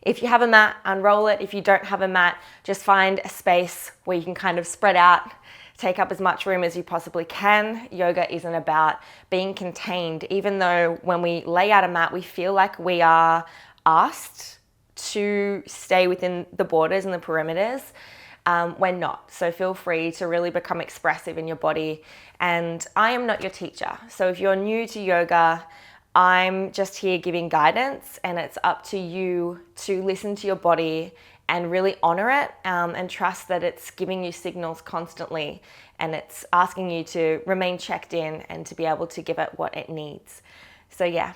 If you have a mat, unroll it. If you don't have a mat, just find a space where you can kind of spread out, take up as much room as you possibly can. Yoga isn't about being contained, even though when we lay out a mat, we feel like we are asked to stay within the borders and the perimeters. We're not. So feel free to really become expressive in your body. And I am not your teacher. So if you're new to yoga, I'm just here giving guidance, and it's up to you to listen to your body and really honor it, and trust that it's giving you signals constantly, and it's asking you to remain checked in and to be able to give it what it needs. So yeah,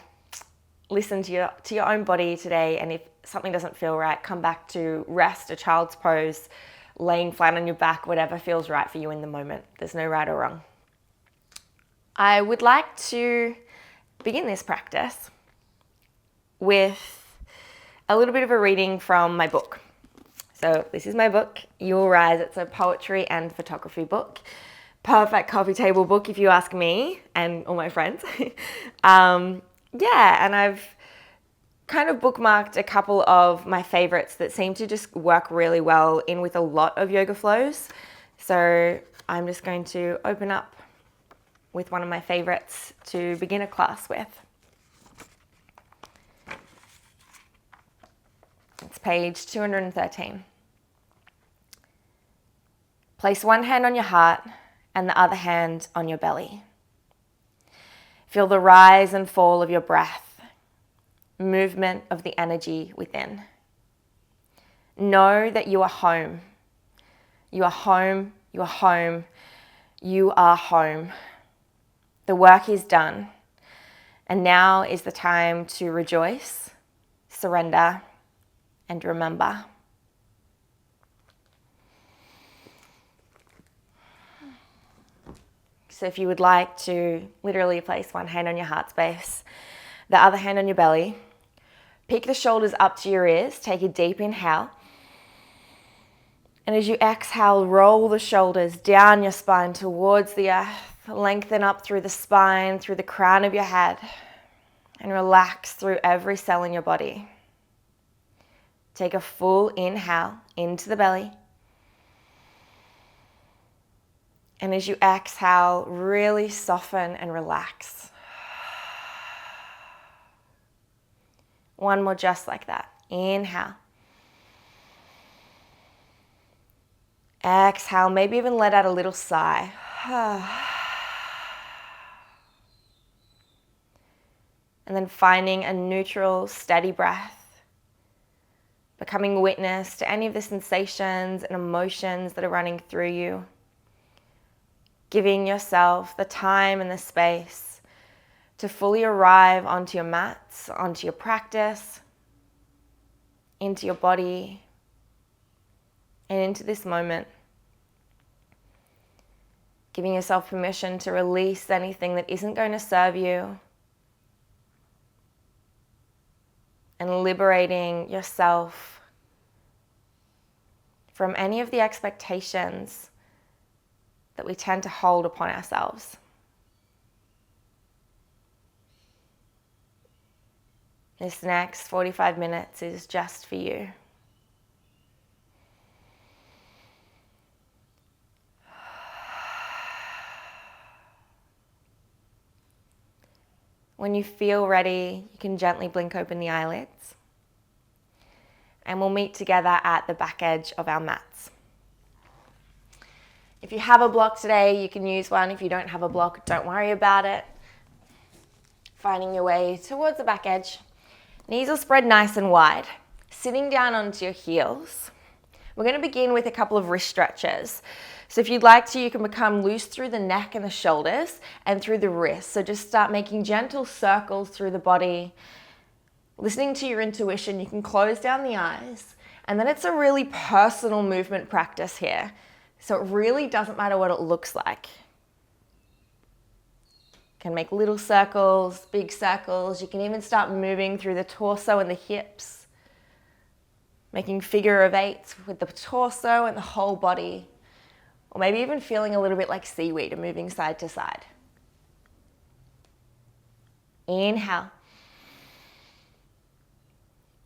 listen to your own body today, and if something doesn't feel right, come back to rest, a child's pose, laying flat on your back, whatever feels right for you in the moment. There's no right or wrong. I would like to begin this practice with a little bit of a reading from my book. So this is my book, You Will Rise. It's a poetry and photography book. Perfect coffee table book if you ask me and all my friends. And I've kind of bookmarked a couple of my favorites that seem to just work really well in with a lot of yoga flows. So I'm just going to open up with one of my favorites to begin a class with. It's page 213. Place one hand on your heart and the other hand on your belly. Feel the rise and fall of your breath, movement of the energy within. Know that you are home. You are home, you are home, you are home. The work is done, and now is the time to rejoice, surrender, and remember. So if you would like to literally place one hand on your heart space, the other hand on your belly, pick the shoulders up to your ears, take a deep inhale. And as you exhale, roll the shoulders down your spine towards the earth. Lengthen up through the spine, through the crown of your head, and relax through every cell in your body. Take a full inhale into the belly. And as you exhale, really soften and relax. One more just like that. Inhale. Exhale, maybe even let out a little sigh. And then finding a neutral, steady breath. Becoming witness to any of the sensations and emotions that are running through you. Giving yourself the time and the space to fully arrive onto your mats, onto your practice, into your body, and into this moment. Giving yourself permission to release anything that isn't going to serve you, and liberating yourself from any of the expectations that we tend to hold upon ourselves. This next 45 minutes is just for you. When you feel ready, you can gently blink open the eyelids. And we'll meet together at the back edge of our mats. If you have a block today, you can use one. If you don't have a block, don't worry about it. Finding your way towards the back edge. Knees will spread nice and wide. Sitting down onto your heels. We're going to begin with a couple of wrist stretches. So if you'd like to, you can become loose through the neck and the shoulders and through the wrists. So just start making gentle circles through the body. Listening to your intuition, you can close down the eyes. And then it's a really personal movement practice here. So it really doesn't matter what it looks like. You can make little circles, big circles. You can even start moving through the torso and the hips. Making figure of eights with the torso and the whole body. Or maybe even feeling a little bit like seaweed and moving side to side. Inhale.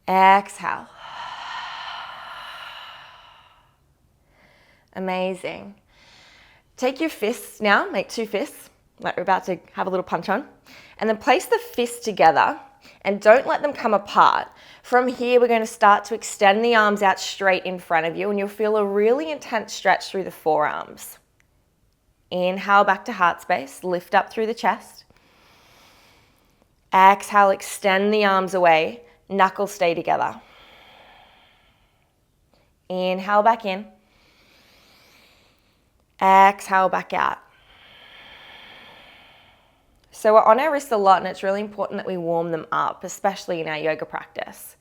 Exhale. Amazing. Take your fists now, make 2 fists, like we're about to have a little punch on, and then place the fists together and don't let them come apart. From here, we're going to start to extend the arms out straight in front of you, and you'll feel a really intense stretch through the forearms. Inhale back to heart space, lift up through the chest. Exhale, extend the arms away, knuckles stay together. Inhale back in. Exhale back out. So we're on our wrists a lot, and it's really important that we warm them up, especially in our yoga practice.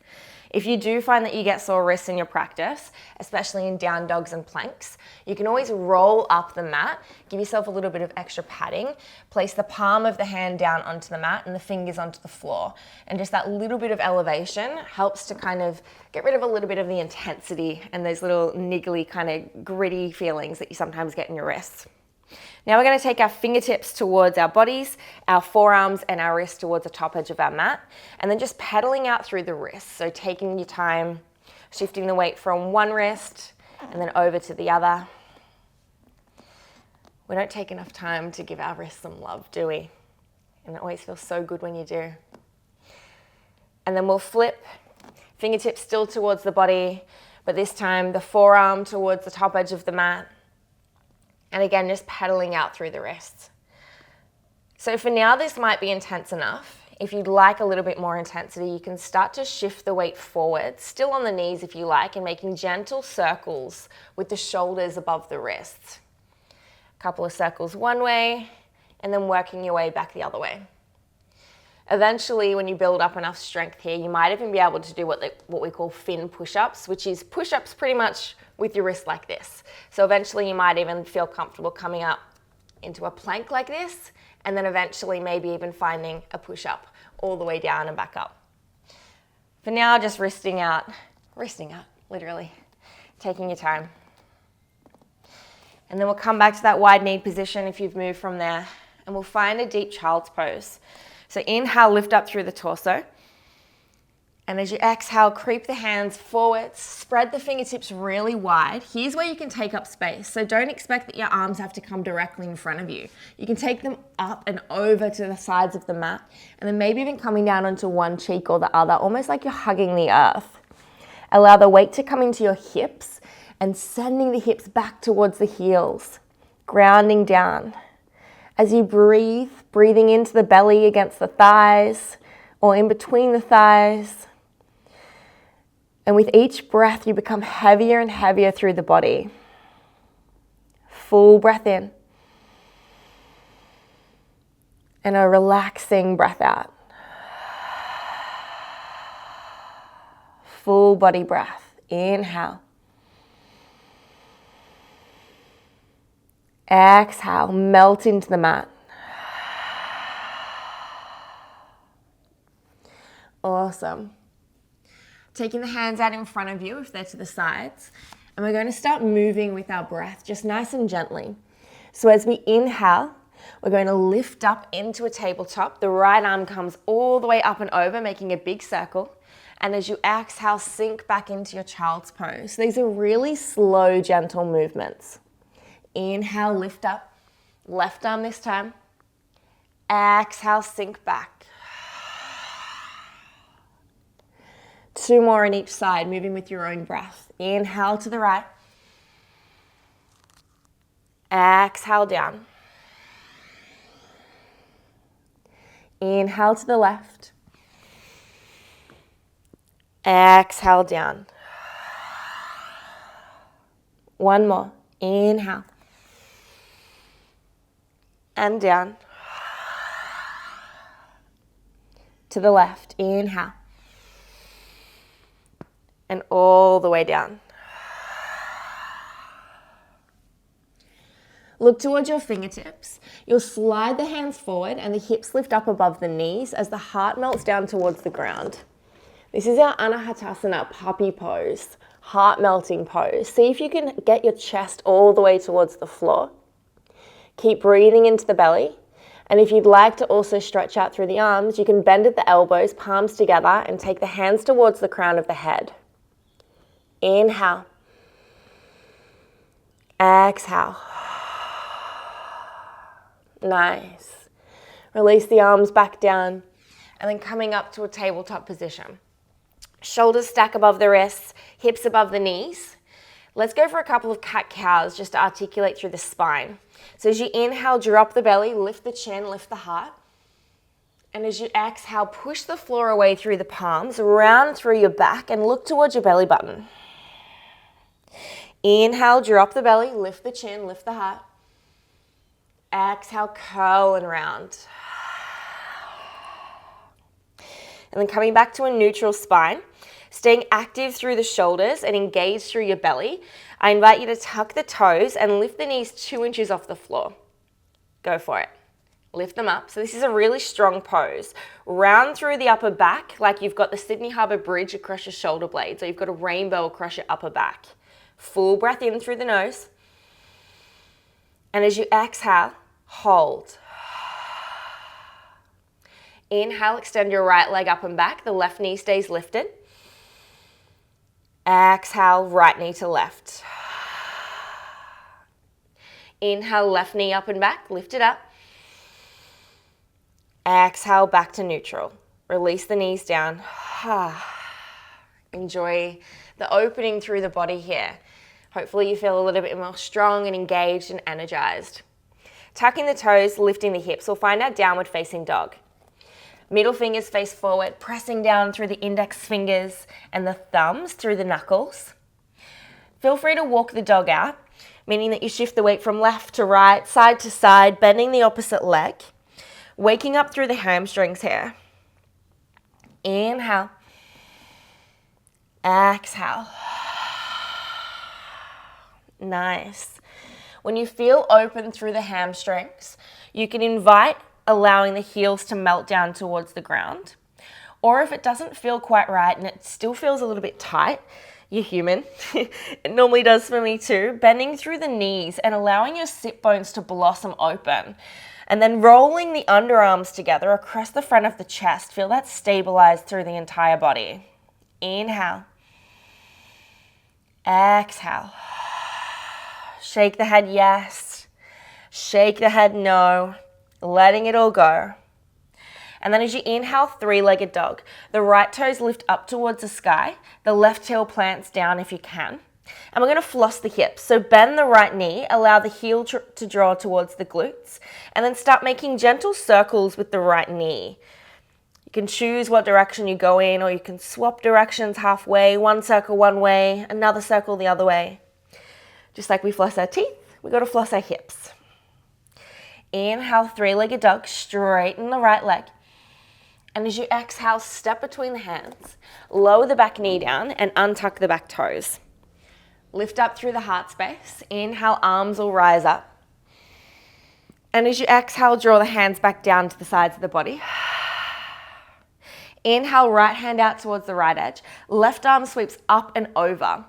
If you do find that you get sore wrists in your practice, especially in down dogs and planks, you can always roll up the mat, give yourself a little bit of extra padding, place the palm of the hand down onto the mat and the fingers onto the floor. And just that little bit of elevation helps to kind of get rid of a little bit of the intensity and those little niggly kind of gritty feelings that you sometimes get in your wrists. Now we're going to take our fingertips towards our bodies, our forearms and our wrists towards the top edge of our mat, and then just pedaling out through the wrists. So taking your time, shifting the weight from one wrist and then over to the other. We don't take enough time to give our wrists some love, do we? And it always feels so good when you do. And then we'll flip, fingertips still towards the body, but this time the forearm towards the top edge of the mat. And again, just pedaling out through the wrists. So for now, this might be intense enough. If you'd like a little bit more intensity, you can start to shift the weight forward, still on the knees if you like, and making gentle circles with the shoulders above the wrists. A couple of circles one way, and then working your way back the other way. Eventually, when you build up enough strength here, you might even be able to do what we call fin push-ups, which is push-ups pretty much with your wrist like this. So eventually you might even feel comfortable coming up into a plank like this, and then eventually maybe even finding a push-up all the way down and back up. For now, just resting out, literally, taking your time. And then we'll come back to that wide knee position if you've moved from there, and we'll find a deep child's pose. So inhale, lift up through the torso. And as you exhale, creep the hands forwards, spread the fingertips really wide. Here's where you can take up space. So don't expect that your arms have to come directly in front of you. You can take them up and over to the sides of the mat, and then maybe even coming down onto one cheek or the other, almost like you're hugging the earth. Allow the weight to come into your hips and sending the hips back towards the heels, grounding down. As you breathe, breathing into the belly against the thighs or in between the thighs. And with each breath, you become heavier and heavier through the body. Full breath in. And a relaxing breath out. Full body breath. Inhale. Exhale, melt into the mat. Awesome. Taking the hands out in front of you if they're to the sides. And we're going to start moving with our breath, just nice and gently. So as we inhale, we're going to lift up into a tabletop. The right arm comes all the way up and over, making a big circle. And as you exhale, sink back into your child's pose. So these are really slow, gentle movements. Inhale, lift up. Left arm this time. Exhale, sink back. 2 more on each side, moving with your own breath. Inhale to the right. Exhale down. Inhale to the left. Exhale down. 1 more. Inhale. And down. To the left. Inhale. And all the way down. Look towards your fingertips. You'll slide the hands forward and the hips lift up above the knees as the heart melts down towards the ground. This is our Anahatasana puppy pose, heart melting pose. See if you can get your chest all the way towards the floor. Keep breathing into the belly. And if you'd like to also stretch out through the arms, you can bend at the elbows, palms together, and take the hands towards the crown of the head. Inhale. Exhale. Nice. Release the arms back down and then coming up to a tabletop position. Shoulders stack above the wrists, hips above the knees. Let's go for a couple of cat-cows just to articulate through the spine. So as you inhale, drop the belly, lift the chin, lift the heart. And as you exhale, push the floor away through the palms, round through your back and look towards your belly button. Inhale, drop the belly, lift the chin, lift the heart. Exhale, curl and round. And then coming back to a neutral spine, staying active through the shoulders and engaged through your belly. I invite you to tuck the toes and lift the knees 2 inches off the floor. Go for it. Lift them up. So this is a really strong pose. Round through the upper back like you've got the Sydney Harbour Bridge across your shoulder blades, or you've got a rainbow across your upper back. Full breath in through the nose. And as you exhale, hold. Inhale, extend your right leg up and back. The left knee stays lifted. Exhale, right knee to left. Inhale, left knee up and back, lift it up. Exhale, back to neutral. Release the knees down. Enjoy the opening through the body here. Hopefully you feel a little bit more strong and engaged and energized. Tucking the toes, lifting the hips. We'll find our downward facing dog. Middle fingers face forward, pressing down through the index fingers and the thumbs through the knuckles. Feel free to walk the dog out, meaning that you shift the weight from left to right, side to side, bending the opposite leg. Waking up through the hamstrings here. Inhale. Exhale. Nice. When you feel open through the hamstrings, you can invite allowing the heels to melt down towards the ground. Or if it doesn't feel quite right and it still feels a little bit tight, you're human. It normally does for me too. Bending through the knees and allowing your sit bones to blossom open. And then rolling the underarms together across the front of the chest. Feel that stabilize through the entire body. Inhale. Exhale. Shake the head yes. Shake the head no. Letting it all go. And then as you inhale, three-legged dog. The right toes lift up towards the sky. The left heel plants down if you can. And we're going to floss the hips. So bend the right knee, allow the heel to draw towards the glutes, and then start making gentle circles with the right knee. You can choose what direction you go in, or you can swap directions halfway, one circle one way, another circle the other way. Just like we floss our teeth, we've got to floss our hips. Inhale, three-legged dog, straighten the right leg. And as you exhale, step between the hands, lower the back knee down and untuck the back toes. Lift up through the heart space. Inhale, arms will rise up. And as you exhale, draw the hands back down to the sides of the body. Inhale, right hand out towards the right edge. Left arm sweeps up and over.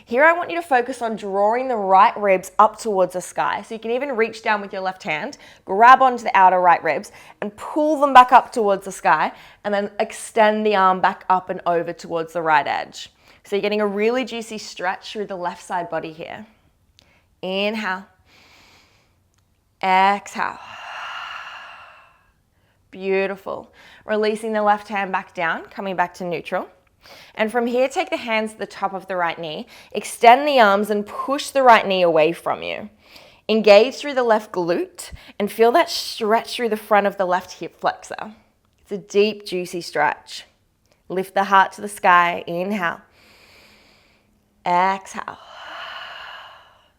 Here I want you to focus on drawing the right ribs up towards the sky. So you can even reach down with your left hand, grab onto the outer right ribs and pull them back up towards the sky, and then extend the arm back up and over towards the right edge. So you're getting a really juicy stretch through the left side body here. Inhale. Exhale. Beautiful. Releasing the left hand back down, coming back to neutral. And from here, take the hands to the top of the right knee, extend the arms and push the right knee away from you. Engage through the left glute and feel that stretch through the front of the left hip flexor. It's a deep, juicy stretch. Lift the heart to the sky. Inhale. Exhale.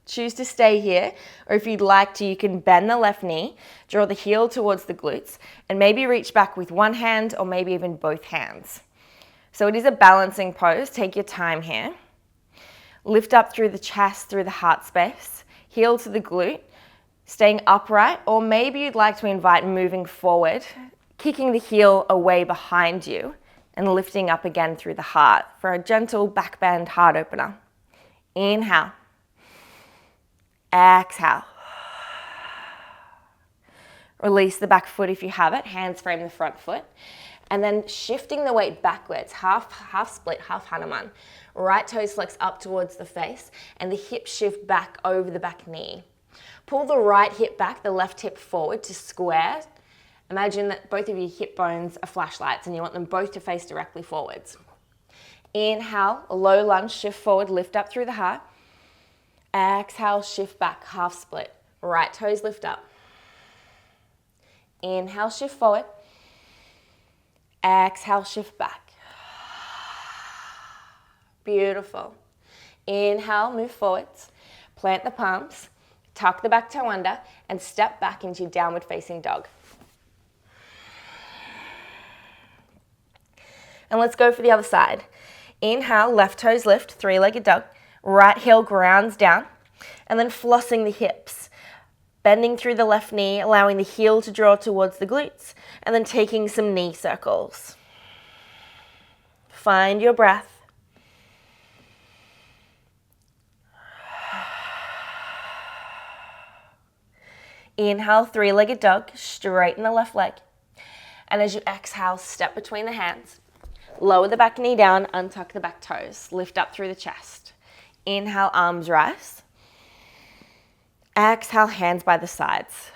Choose to stay here, or if you'd like to, you can bend the left knee, draw the heel towards the glutes, and maybe reach back with one hand or maybe even both hands. So it is a balancing pose. Take your time here. Lift up through the chest, through the heart space, heel to the glute, staying upright, or maybe you'd like to invite moving forward, kicking the heel away behind you, and lifting up again through the heart for a gentle back bend heart opener. Inhale. Exhale. Release the back foot if you have it. Hands frame the front foot. And then shifting the weight backwards, half split, half Hanuman. Right toes flex up towards the face and the hips shift back over the back knee. Pull the right hip back, the left hip forward to square. Imagine that both of your hip bones are flashlights and you want them both to face directly forwards. Inhale, low lunge, shift forward, lift up through the heart. Exhale, shift back, half split. Right toes lift up. Inhale, shift forward. Exhale, shift back. Beautiful. Inhale, move forwards. Plant the palms, tuck the back toe under, and step back into downward facing dog. And let's go for the other side. Inhale, left toes lift, three-legged dog. Right heel grounds down. And then flossing the hips. Bending through the left knee, allowing the heel to draw towards the glutes. And then taking some knee circles. Find your breath. Inhale, three-legged dog, straighten the left leg. And as you exhale, step between the hands. Lower the back knee down, untuck the back toes. Lift up through the chest. Inhale, arms rise. Exhale, hands by the sides.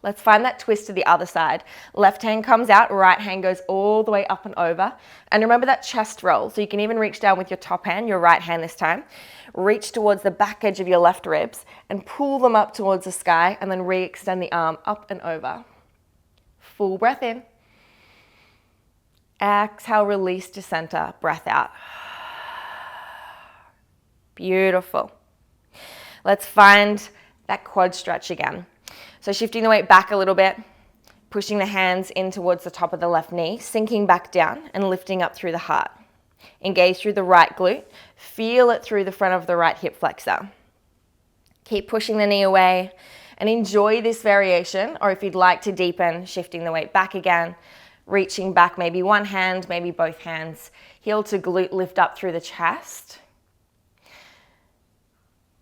Let's find that twist to the other side. Left hand comes out, right hand goes all the way up and over. And remember that chest roll. So you can even reach down with your top hand, your right hand this time. Reach towards the back edge of your left ribs and pull them up towards the sky and then re-extend the arm up and over. Full breath in. Exhale, release to center, breath out. Beautiful. Let's find that quad stretch again. So shifting the weight back a little bit, pushing the hands in towards the top of the left knee, sinking back down and lifting up through the heart. Engage through the right glute, feel it through the front of the right hip flexor. Keep pushing the knee away and enjoy this variation, or if you'd like to deepen, shifting the weight back again, reaching back, maybe one hand, maybe both hands. Heel to glute, lift up through the chest.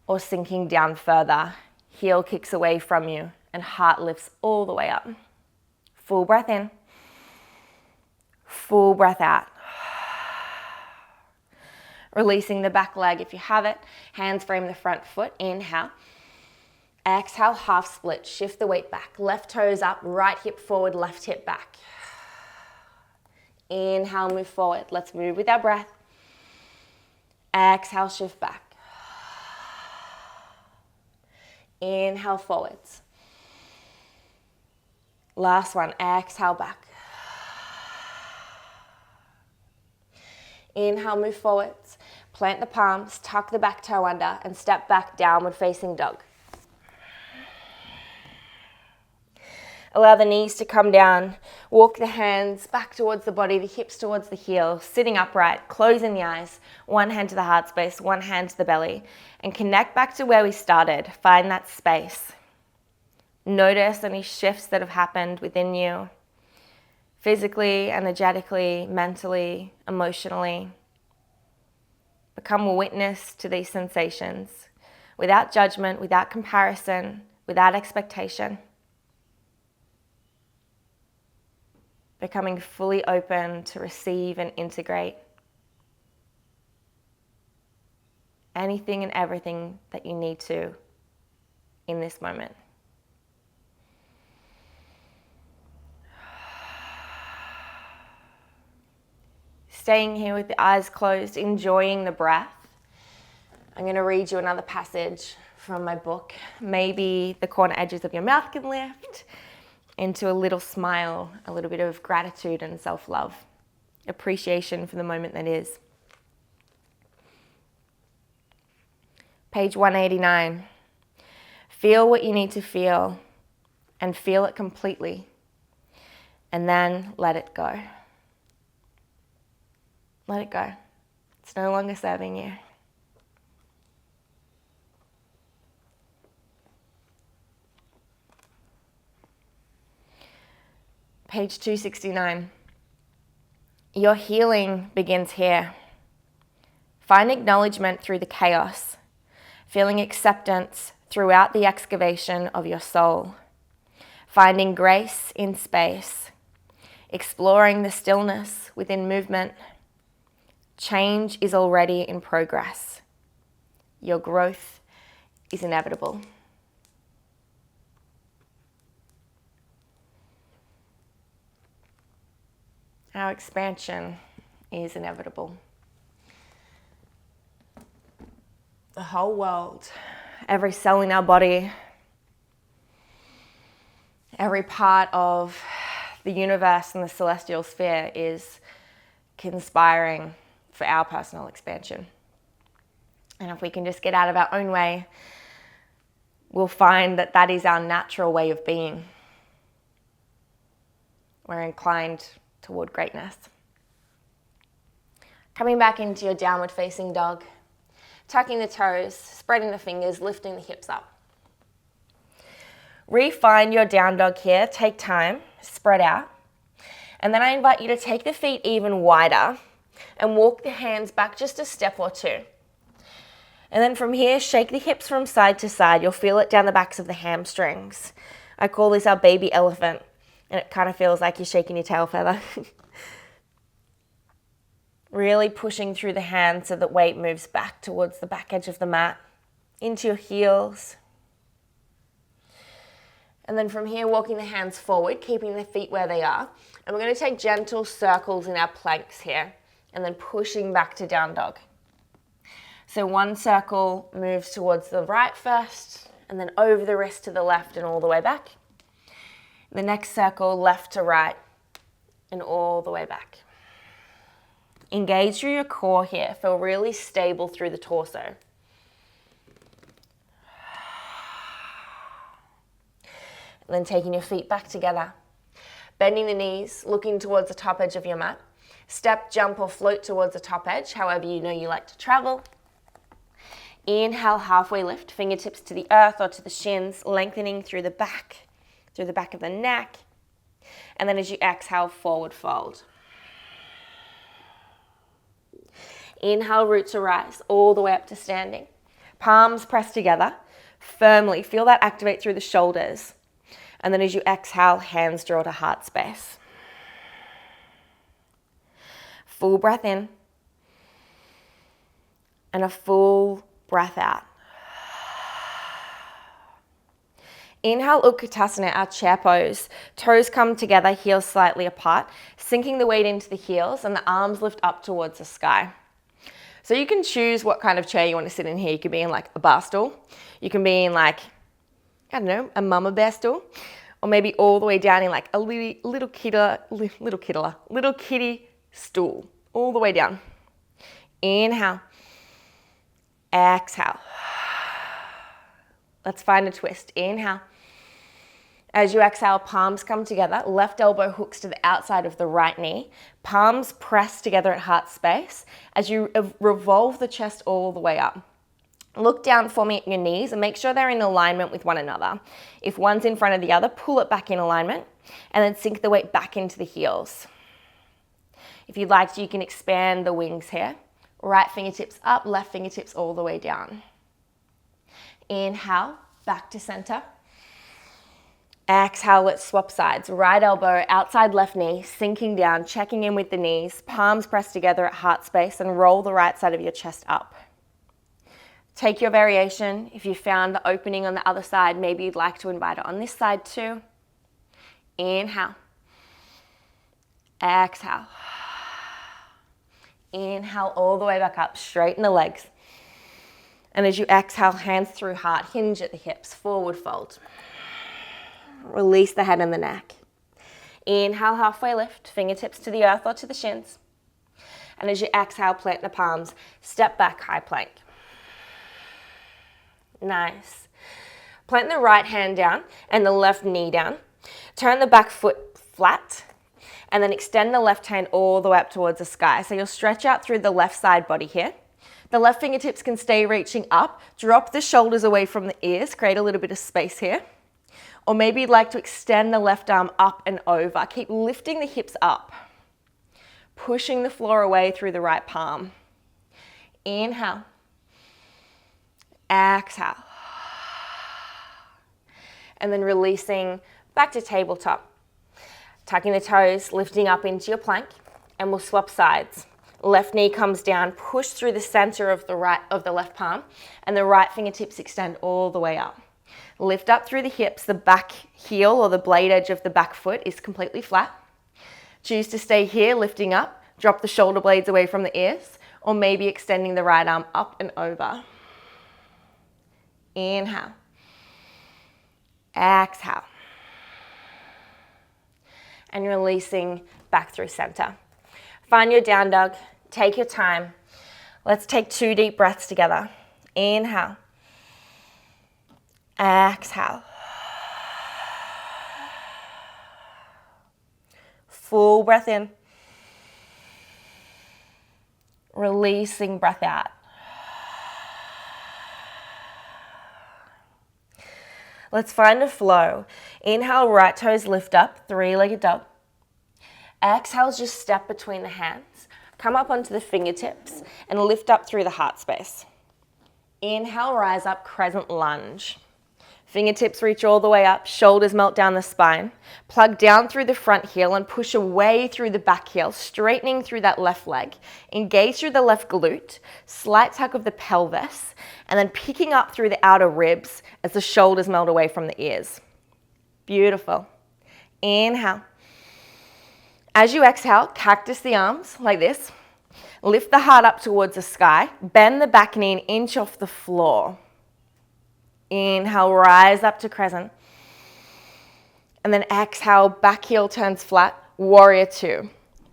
Or sinking down further. Heel kicks away from you and heart lifts all the way up. Full breath in. Full breath out. Releasing the back leg if you have it. Hands frame the front foot. Inhale. Exhale, half split. Shift the weight back. Left toes up, right hip forward, left hip back. Inhale, move forward. Let's move with our breath. Exhale, shift back. Inhale, forwards. Last one, exhale back. Inhale, move forwards. Plant the palms, tuck the back toe under, and step back, downward facing dog. Allow the knees to come down. Walk the hands back towards the body, the hips towards the heels, sitting upright, closing the eyes, one hand to the heart space, one hand to the belly, and connect back to where we started. Find that space. Notice any shifts that have happened within you, physically, energetically, mentally, emotionally. Become a witness to these sensations without judgment, without comparison, without expectation. Becoming fully open to receive and integrate anything and everything that you need to in this moment. Staying here with the eyes closed, enjoying the breath. I'm going to read you another passage from my book. Maybe the corner edges of your mouth can lift into a little smile, a little bit of gratitude and self-love, appreciation for the moment that is. Page 189. Feel what you need to feel and feel it completely, and then let it go. Let it go. It's no longer serving you. Page 269. Your healing begins here. Find acknowledgement through the chaos, feeling acceptance throughout the excavation of your soul, finding grace in space. exploring the stillness within movement. Change is already in progress. Your growth is inevitable. Our expansion is inevitable. The whole world, every cell in our body, every part of the universe and the celestial sphere is conspiring for our personal expansion. And if we can just get out of our own way, we'll find that that is our natural way of being. We're inclined toward greatness. Coming back into your downward facing dog, tucking the toes, spreading the fingers, lifting the hips up. Refine your down dog here, take time, spread out. And then I invite you to take the feet even wider and walk the hands back just a step or two. And then from here, shake the hips from side to side. You'll feel it down the backs of the hamstrings. I call this our baby elephant, and it kind of feels like you're shaking your tail feather. Really pushing through the hands so that weight moves back towards the back edge of the mat, into your heels. And then from here, walking the hands forward, keeping the feet where they are. And we're going to take gentle circles in our planks here, and then pushing back to down dog. So one circle moves towards the right first, and then over the wrist to the left and all the way back. The next circle, left to right, and all the way back. Engage through your core here. Feel really stable through the torso. And then taking your feet back together. Bending the knees, looking towards the top edge of your mat. Step, jump, or float towards the top edge, however you know you like to travel. Inhale, halfway lift, fingertips to the earth or to the shins, lengthening through the back of the neck. And then as you exhale, forward fold. Inhale, root to rise, all the way up to standing. Palms pressed together, firmly. Feel that activate through the shoulders. And then as you exhale, hands draw to heart space. Full breath in. And a full breath out. Inhale, Utkatasana, our chair pose. Toes come together, heels slightly apart, sinking the weight into the heels and the arms lift up towards the sky. So you can choose what kind of chair you want to sit in here. You could be in like a bar stool. You can be in like, I don't know, a mama bear stool. Or maybe all the way down in like a little kitty stool. All the way down. Inhale. Exhale. Let's find a twist. Inhale. As you exhale, palms come together. Left elbow hooks to the outside of the right knee. Palms press together at heart space as you revolve the chest all the way up. Look down for me at your knees and make sure they're in alignment with one another. If one's in front of the other, pull it back in alignment and then sink the weight back into the heels. If you'd like to, you can expand the wings here. Right fingertips up, left fingertips all the way down. Inhale, back to center. Exhale, let's swap sides. Right elbow, outside left knee, sinking down, checking in with the knees, palms pressed together at heart space and roll the right side of your chest up. Take your variation. If you found the opening on the other side, maybe you'd like to invite it on this side too. Inhale. Exhale. Inhale all the way back up, straighten the legs. And as you exhale, hands through heart, hinge at the hips, forward fold. Release the head and the neck. Inhale, halfway lift, fingertips to the earth or to the shins. And as you exhale, plant the palms, step back, high plank. Nice. Plant the right hand down and the left knee down. Turn the back foot flat and then extend the left hand all the way up towards the sky. So you'll stretch out through the left side body here. The left fingertips can stay reaching up. Drop the shoulders away from the ears, create a little bit of space here. Or maybe you'd like to extend the left arm up and over. Keep lifting the hips up. Pushing the floor away through the right palm. Inhale. Exhale. And then releasing back to tabletop. Tucking the toes, lifting up into your plank, and we'll swap sides. Left knee comes down, push through the center of the left palm, and the right fingertips extend all the way up. Lift up through the hips, the back heel or the blade edge of the back foot is completely flat. Choose to stay here, lifting up, drop the shoulder blades away from the ears, or maybe extending the right arm up and over. Inhale. Exhale. And releasing back through center. Find your down dog. Take your time. Let's take 2 deep breaths together. Inhale. Exhale. Full breath in. Releasing breath out. Let's find a flow. Inhale, right toes lift up, 3-legged dog. Exhale, just step between the hands. Come up onto the fingertips and lift up through the heart space. Inhale, rise up, crescent lunge. Fingertips reach all the way up, shoulders melt down the spine. Plug down through the front heel and push away through the back heel, straightening through that left leg. Engage through the left glute, slight tuck of the pelvis, and then picking up through the outer ribs as the shoulders melt away from the ears. Beautiful. Inhale. As you exhale, cactus the arms like this. Lift the heart up towards the sky. Bend the back knee an inch off the floor. Inhale, rise up to crescent. And then exhale, back heel turns flat, warrior two.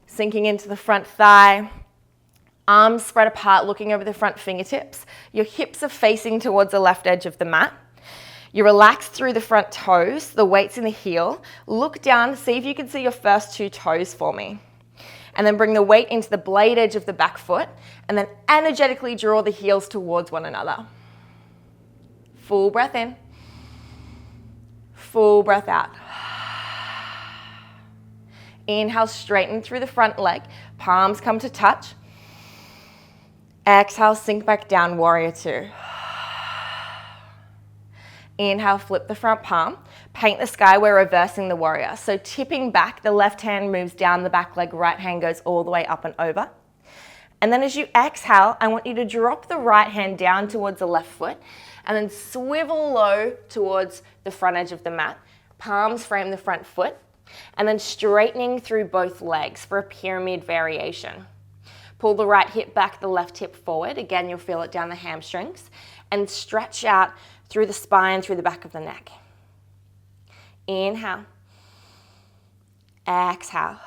Sinking into the front thigh. Arms spread apart, looking over the front fingertips. Your hips are facing towards the left edge of the mat. You relax through the front toes, the weight's in the heel. Look down, see if you can see your first 2 toes for me. And then bring the weight into the blade edge of the back foot, and then energetically draw the heels towards one another. Full breath in. Full breath out. Inhale, straighten through the front leg. Palms come to touch. Exhale, sink back down, warrior two. Inhale, flip the front palm. Paint the sky, we're reversing the warrior. So tipping back, the left hand moves down the back leg, right hand goes all the way up and over. And then as you exhale, I want you to drop the right hand down towards the left foot and then swivel low towards the front edge of the mat. Palms frame the front foot and then straightening through both legs for a pyramid variation. Pull the right hip back, the left hip forward. Again, you'll feel it down the hamstrings and stretch out through the spine, through the back of the neck. Inhale. Exhale.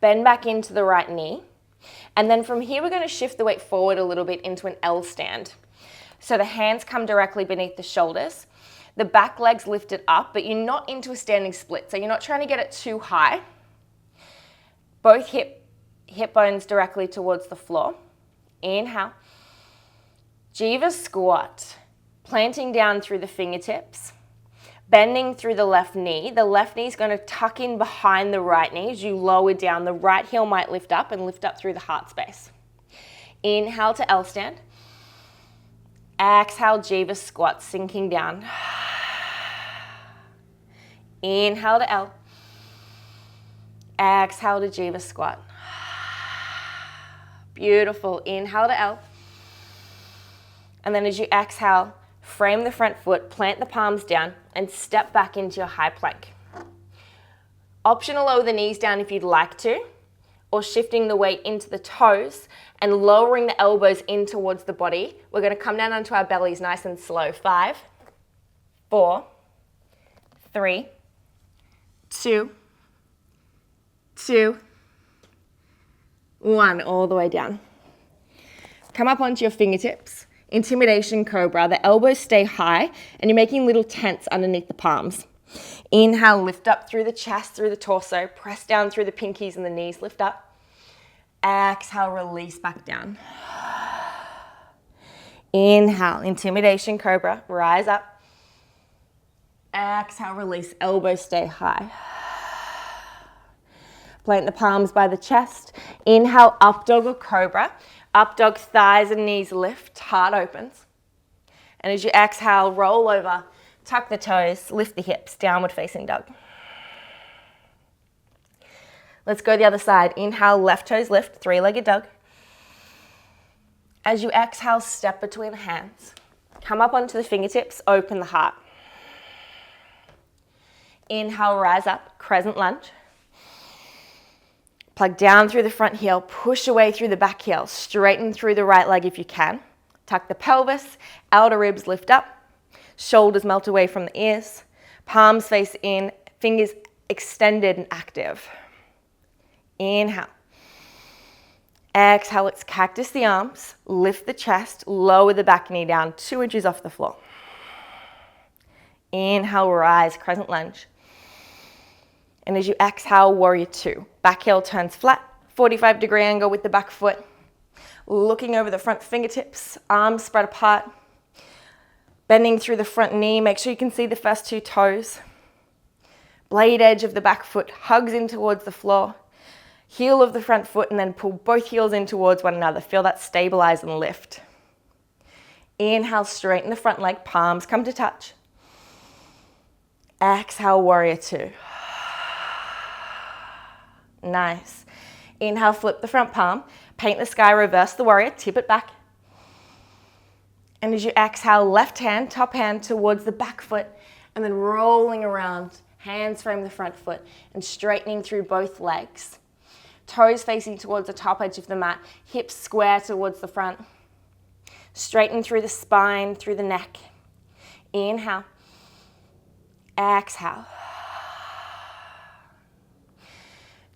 Bend back into the right knee. And then from here, we're going to shift the weight forward a little bit into an L stand. So the hands come directly beneath the shoulders. The back leg's lifted up, but you're not into a standing split. So you're not trying to get it too high. Both hip bones directly towards the floor. Inhale. Jiva squat. Planting down through the fingertips. Bending through the left knee. The left knee is going to tuck in behind the right knee as you lower down. The right heel might lift up and lift up through the heart space. Inhale to L stand. Exhale, Jiva squat, sinking down. Inhale to L. Exhale to Jiva squat. Beautiful. Inhale to L. And then as you exhale, frame the front foot, plant the palms down, and step back into your high plank. Option to lower the knees down if you'd like to, or shifting the weight into the toes and lowering the elbows in towards the body. We're going to come down onto our bellies nice and slow. 5, 4, 3, 2, 1, all the way down. Come up onto your fingertips. Intimidation cobra. The elbows stay high and you're making little tents underneath the palms. Inhale, lift up through the chest, through the torso. Press down through the pinkies and the knees. Lift up. Exhale, release back down. Inhale, intimidation cobra. Rise up. Exhale, release. Elbows stay high. Plant the palms by the chest. Inhale, up dog or cobra. Up dog, thighs and knees lift, heart opens. And as you exhale, roll over Tuck the toes, lift the hips, downward facing dog. Let's go the other side. Inhale, left toes lift, three-legged dog. As you exhale, step between the hands. Come up onto the fingertips, open the heart. Inhale, rise up, crescent lunge. Plug down through the front heel, push away through the back heel, straighten through the right leg if you can. Tuck the pelvis, outer ribs lift up. Shoulders melt away from the ears, palms face in, fingers extended and active. Inhale. Exhale, let's cactus the arms, lift the chest, lower the back knee down 2 inches off the floor. Inhale, rise, crescent lunge. And as you exhale, warrior two. Back heel turns flat, 45-degree angle with the back foot. Looking over the front fingertips, arms spread apart. Bending through the front knee, make sure you can see the first 2 toes. Blade edge of the back foot hugs in towards the floor. Heel of the front foot and then pull both heels in towards one another. Feel that stabilize and lift. Inhale, straighten the front leg, palms come to touch. Exhale, warrior two. Nice. Inhale, flip the front palm, paint the sky, reverse the warrior, tip it back. And as you exhale, left hand, top hand towards the back foot, and then rolling around, hands frame the front foot, and straightening through both legs. Toes facing towards the top edge of the mat, hips square towards the front. Straighten through the spine, through the neck. Inhale. Exhale.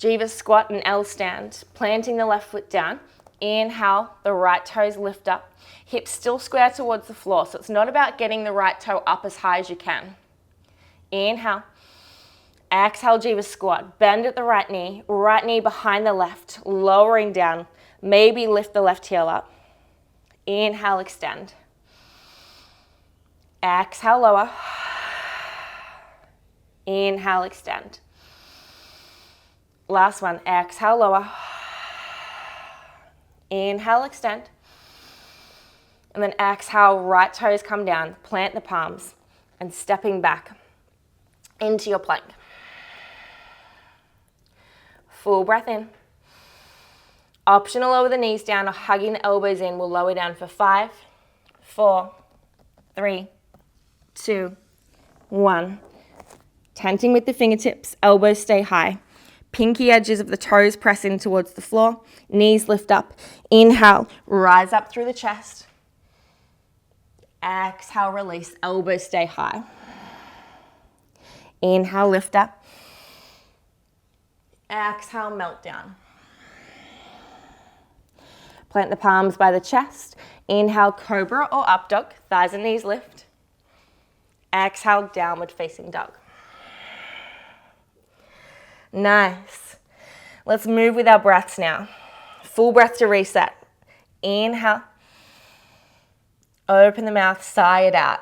Jiva squat and L stand, planting the left foot down. Inhale, the right toes lift up. Hips still square towards the floor, so it's not about getting the right toe up as high as you can. Inhale. Exhale, Jiva squat. Bend at the right knee behind the left, lowering down. Maybe lift the left heel up. Inhale, extend. Exhale, lower. Inhale, extend. Last one, exhale, lower. Inhale, extend. And then exhale, right toes come down, plant the palms, and stepping back into your plank. Full breath in. Optional lower the knees down or hugging the elbows in. We'll lower down for 5, 4, 3, 2, 1. Tenting with the fingertips, elbows stay high. Pinky edges of the toes press in towards the floor. Knees lift up. Inhale, rise up through the chest. Exhale, release, elbows stay high. Inhale, lift up. Exhale, melt down. Plant the palms by the chest. Inhale, cobra or up dog, thighs and knees lift. Exhale, downward facing dog. Nice. Let's move with our breaths now. Full breath to reset. Inhale. Open the mouth, sigh it out.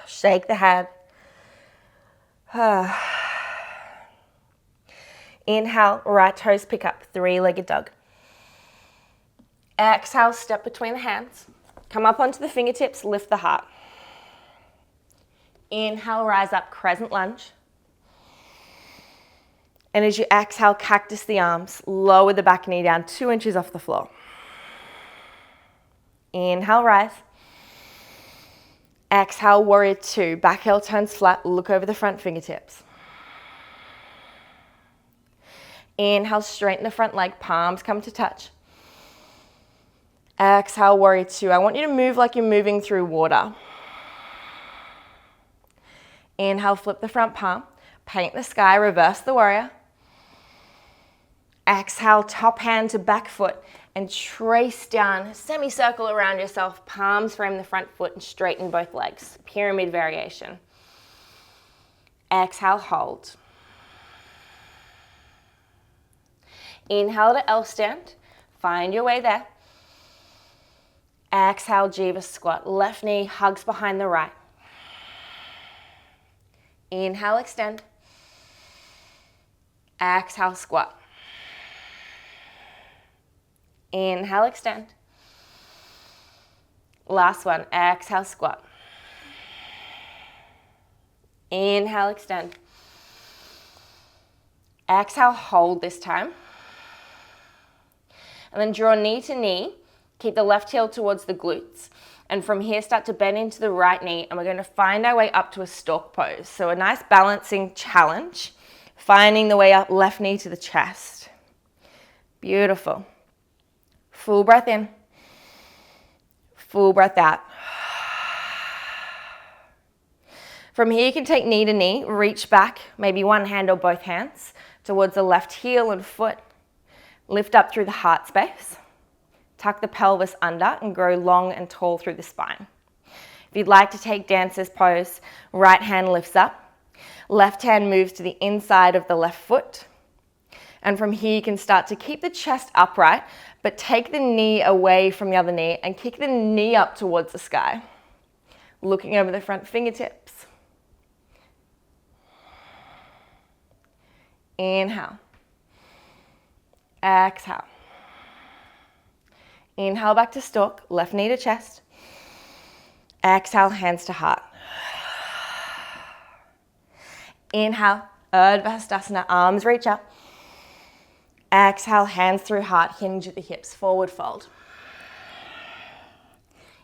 Shake the head. Inhale, right toes pick up, three-legged dog. Exhale, step between the hands. Come up onto the fingertips, lift the heart. Inhale, rise up, crescent lunge. And as you exhale, cactus the arms, lower the back knee down 2 inches off the floor. Inhale, rise. Exhale, warrior two. Back heel turns flat, look over the front fingertips. Inhale, straighten the front leg, palms come to touch. Exhale, warrior two. I want you to move like you're moving through water. Inhale, flip the front palm, paint the sky, reverse the warrior. Exhale, top hand to back foot and trace down, semicircle around yourself, palms frame the front foot and straighten both legs. Pyramid variation. Exhale, hold. Inhale to L stand, find your way there. Exhale, Jiva squat, left knee hugs behind the right. Inhale, extend. Exhale, squat. Inhale, extend. Last one, exhale, squat. Inhale, extend. Exhale, hold this time. And then draw knee to knee. Keep the left heel towards the glutes. And from here, start to bend into the right knee. And we're going to find our way up to a stork pose. So a nice balancing challenge. Finding the way up, left knee to the chest. Beautiful. Full breath in. Full breath out. From here, you can take knee to knee, reach back, maybe one hand or both hands, towards the left heel and foot. Lift up through the heart space. Tuck the pelvis under and grow long and tall through the spine. If you'd like to take dancer's pose, right hand lifts up. Left hand moves to the inside of the left foot. And from here, you can start to keep the chest upright, but take the knee away from the other knee and kick the knee up towards the sky. Looking over the front fingertips. Inhale. Exhale. Inhale back to stork, left knee to chest. Exhale, hands to heart. Inhale, Urdhva Hastasana, arms reach up. Exhale, hands through heart, hinge at the hips, forward fold.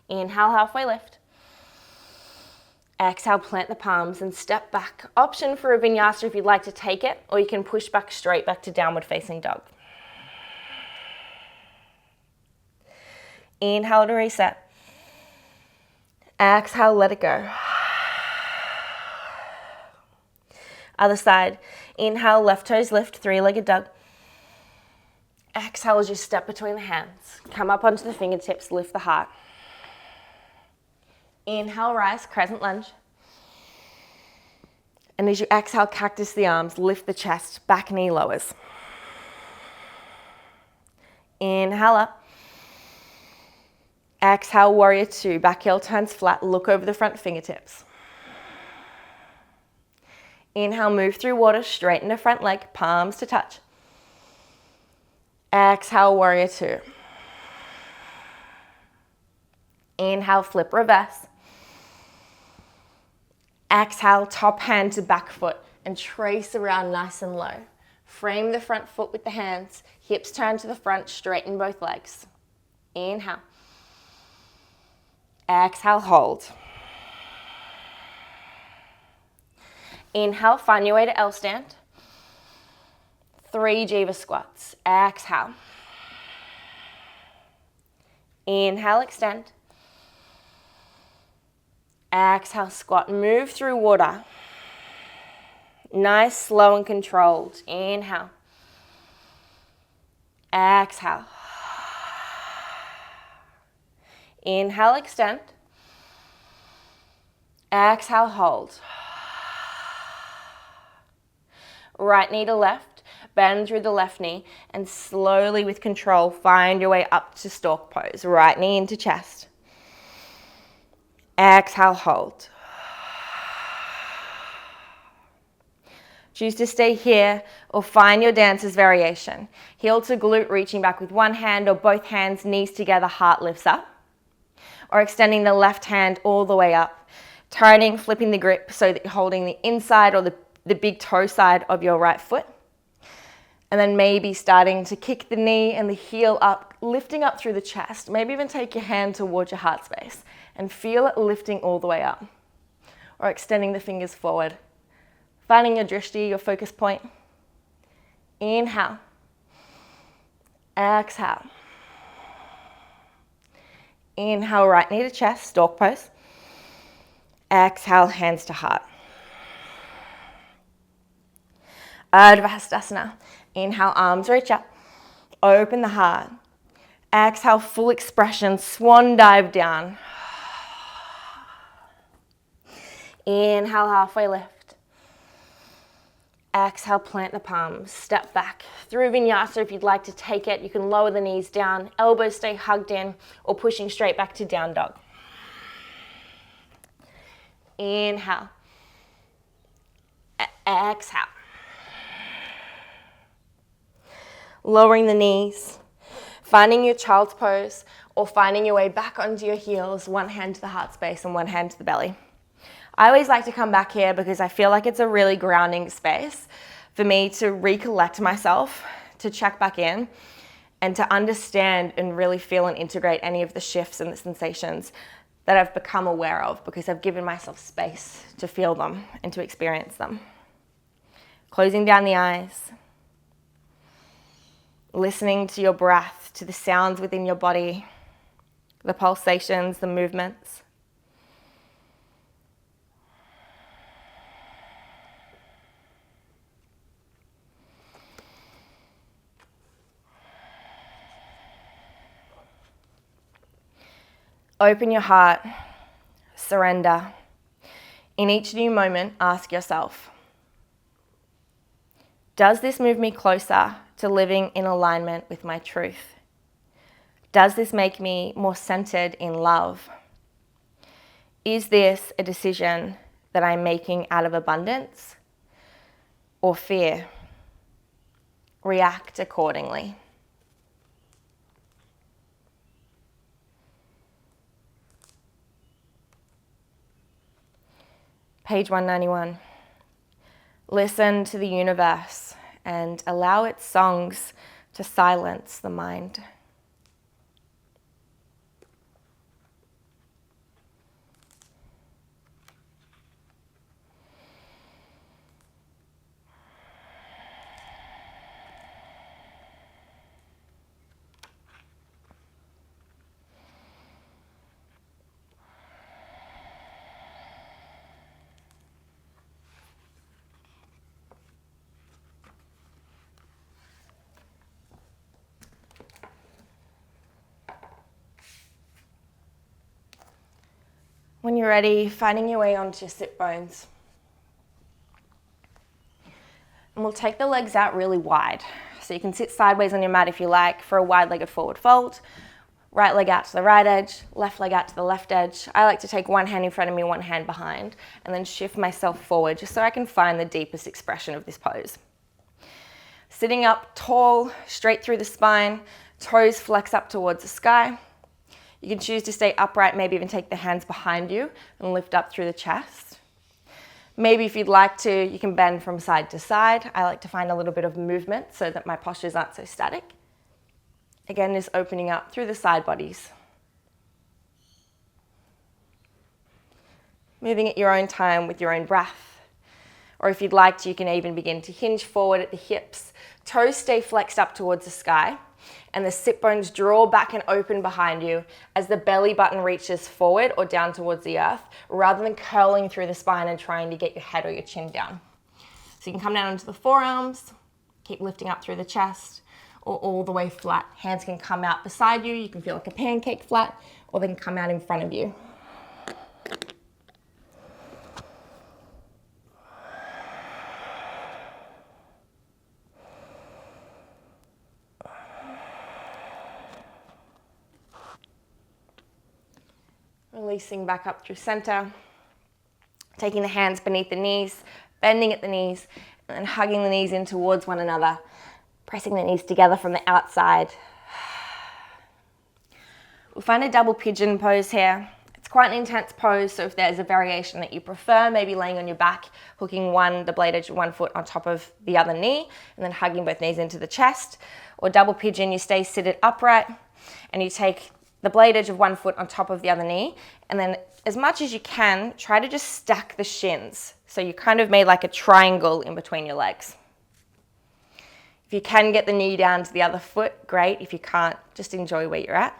Inhale, halfway lift. Exhale, plant the palms and step back. Option for a vinyasa if you'd like to take it, or you can push back straight back to downward facing dog. Inhale to reset. Exhale, let it go. Other side. Inhale, left toes lift, three-legged dog. Exhale as you step between the hands. Come up onto the fingertips, lift the heart. Inhale, rise, crescent lunge. And as you exhale, cactus the arms, lift the chest, back knee lowers. Inhale up. Exhale, warrior two, back heel turns flat, look over the front fingertips. Inhale, move through water, straighten the front leg, palms to touch. Exhale, warrior two. Inhale, flip reverse. Exhale, top hand to back foot and trace around nice and low. Frame the front foot with the hands, hips turn to the front, straighten both legs. Inhale. Exhale, hold. Inhale, find your way to L stand. 3 Jiva squats. Exhale. Inhale, extend. Exhale, squat. Move through water. Nice, slow and controlled. Inhale. Exhale. Inhale, extend. Exhale, hold. Right knee to left, bend through the left knee, and slowly with control, find your way up to stork pose. Right knee into chest. Exhale, hold. Choose to stay here or find your dancer's variation. Heel to glute, reaching back with one hand or both hands, knees together, heart lifts up. Or extending the left hand all the way up. Turning, flipping the grip so that you're holding the inside or the big toe side of your right foot. And then maybe starting to kick the knee and the heel up, lifting up through the chest. Maybe even take your hand towards your heart space and feel it lifting all the way up. Or extending the fingers forward. Finding your drishti, your focus point. Inhale. Exhale. Inhale, right knee to chest, stork pose. Exhale, hands to heart. Urdhva Hastasana. Inhale, arms reach up. Open the heart. Exhale, full expression, swan dive down. Inhale, halfway lift. Exhale, plant the palms, step back. Through Vinyasa, if you'd like to take it, you can lower the knees down, elbows stay hugged in, or pushing straight back to down dog. Inhale. Exhale. Lowering the knees, finding your child's pose, or finding your way back onto your heels, one hand to the heart space and one hand to the belly. I always like to come back here because I feel like it's a really grounding space for me to recollect myself, to check back in, and to understand and really feel and integrate any of the shifts and the sensations that I've become aware of, because I've given myself space to feel them and to experience them. Closing down the eyes, listening to your breath, to the sounds within your body, the pulsations, the movements. Open your heart, surrender. In each new moment, ask yourself, does this move me closer to living in alignment with my truth? Does this make me more centered in love? Is this a decision that I'm making out of abundance or fear? React accordingly. Page 191. Listen to the universe and allow its songs to silence the mind. When you're ready, finding your way onto your sit bones. And we'll take the legs out really wide. So you can sit sideways on your mat if you like for a wide-legged forward fold. Right leg out to the right edge, left leg out to the left edge. I like to take one hand in front of me, one hand behind, and then shift myself forward just so I can find the deepest expression of this pose. Sitting up tall, straight through the spine, toes flex up towards the sky. You can choose to stay upright, maybe even take the hands behind you and lift up through the chest. Maybe if you'd like to, you can bend from side to side. I like to find a little bit of movement so that my postures aren't so static. Again, just opening up through the side bodies. Moving at your own time with your own breath. Or if you'd like to, you can even begin to hinge forward at the hips. Toes stay flexed up towards the sky, and the sit bones draw back and open behind you as the belly button reaches forward or down towards the earth, rather than curling through the spine and trying to get your head or your chin down. So you can come down onto the forearms, keep lifting up through the chest, or all the way flat. Hands can come out beside you. You can feel like a pancake flat, or they can come out in front of you. Releasing back up through center, taking the hands beneath the knees, bending at the knees, and then hugging the knees in towards one another, pressing the knees together from the outside. We'll find a double pigeon pose here. It's quite an intense pose, so if there's a variation that you prefer, maybe laying on your back, hooking the blade edge of one foot on top of the other knee, and then hugging both knees into the chest. Or double pigeon, you stay seated upright, and you take the blade edge of one foot on top of the other knee, and then as much as you can, try to just stack the shins. So you kind of made like a triangle in between your legs. If you can get the knee down to the other foot, great. If you can't, just enjoy where you're at.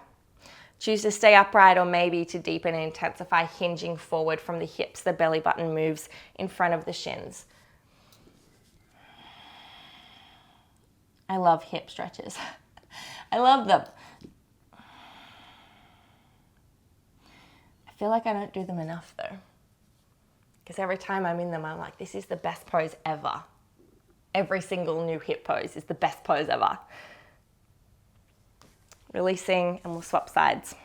Choose to stay upright, or maybe to deepen and intensify, hinging forward from the hips. The belly button moves in front of the shins. I love hip stretches. I love them. I feel like I don't do them enough though, because every time I'm in them, I'm like, this is the best pose ever. Every single new hip pose is the best pose ever. Releasing, and we'll swap sides.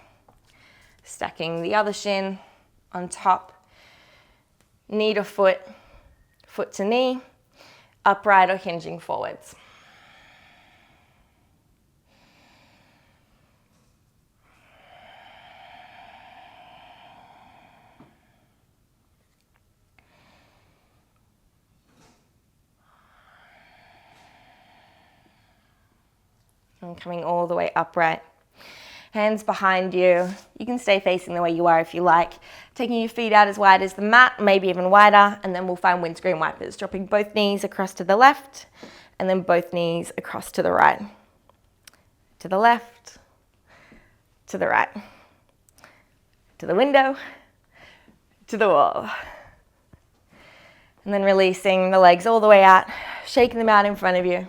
Stacking the other shin on top, knee to foot, foot to knee, upright or hinging forwards. And coming all the way upright. Hands behind you. You can stay facing the way you are if you like. Taking your feet out as wide as the mat, maybe even wider, and then we'll find windscreen wipers. Dropping both knees across to the left, and then both knees across to the right. To the left, to the right, to the window, to the wall. And then releasing the legs all the way out, shaking them out in front of you.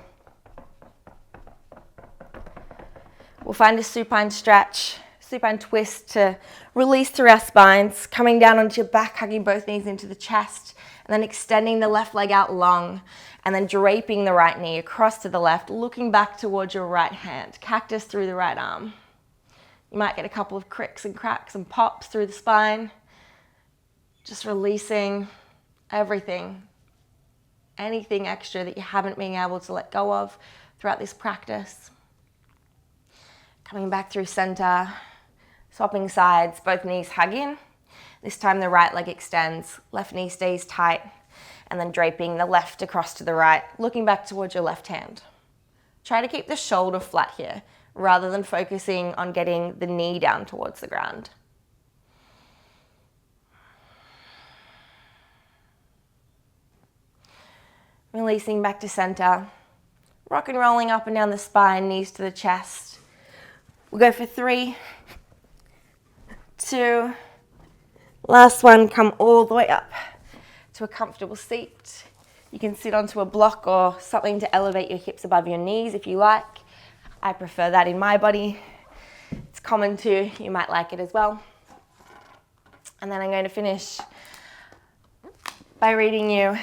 We'll find a supine stretch, supine twist to release through our spines, coming down onto your back, hugging both knees into the chest, and then extending the left leg out long, and then draping the right knee across to the left, looking back towards your right hand, cactus through the right arm. You might get a couple of cricks and cracks and pops through the spine, just releasing everything, anything extra that you haven't been able to let go of throughout this practice. Coming back through center, swapping sides, both knees hug in. This time the right leg extends, left knee stays tight, and then draping the left across to the right, looking back towards your left hand. Try to keep the shoulder flat here, rather than focusing on getting the knee down towards the ground. Releasing back to center, rock and rolling up and down the spine, knees to the chest. We'll go for 3, 2, last one, come all the way up to a comfortable seat. You can sit onto a block or something to elevate your hips above your knees if you like. I prefer that in my body. It's common too, you might like it as well. And then I'm going to finish by reading you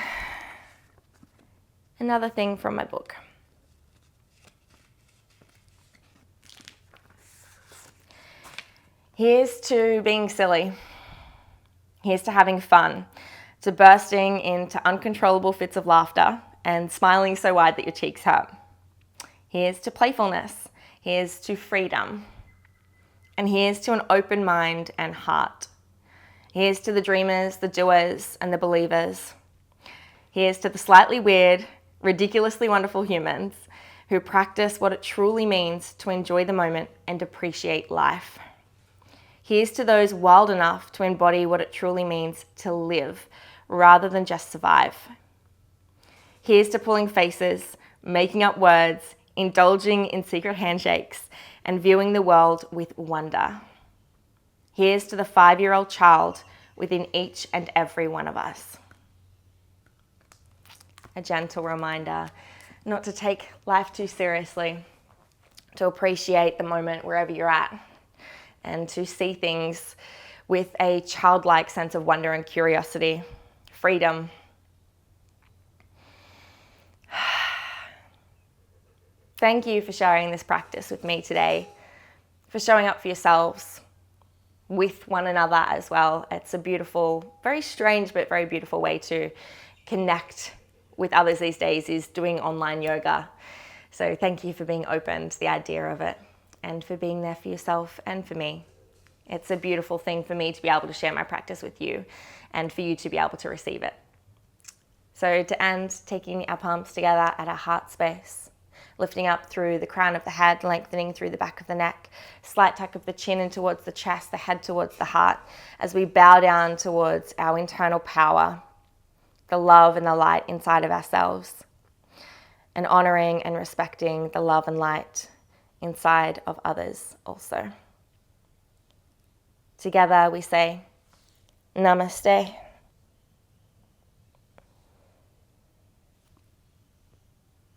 another thing from my book. Here's to being silly. Here's to having fun, to bursting into uncontrollable fits of laughter and smiling so wide that your cheeks hurt. Here's to playfulness. Here's to freedom. And here's to an open mind and heart. Here's to the dreamers, the doers, and the believers. Here's to the slightly weird, ridiculously wonderful humans who practice what it truly means to enjoy the moment and appreciate life. Here's to those wild enough to embody what it truly means to live rather than just survive. Here's to pulling faces, making up words, indulging in secret handshakes, and viewing the world with wonder. Here's to the 5-year-old child within each and every one of us. A gentle reminder not to take life too seriously, to appreciate the moment wherever you're at, and to see things with a childlike sense of wonder and curiosity, freedom. Thank you for sharing this practice with me today, for showing up for yourselves, with one another as well. It's a beautiful, very strange but very beautiful way to connect with others these days, is doing online yoga. So thank you for being open to the idea of it, and for being there for yourself and for me. It's a beautiful thing for me to be able to share my practice with you, and for you to be able to receive it. So to end, taking our palms together at our heart space, lifting up through the crown of the head, lengthening through the back of the neck, slight tuck of the chin in towards the chest, the head towards the heart, as we bow down towards our internal power, the love and the light inside of ourselves, and honoring and respecting the love and light inside of others also. Together we say, Namaste.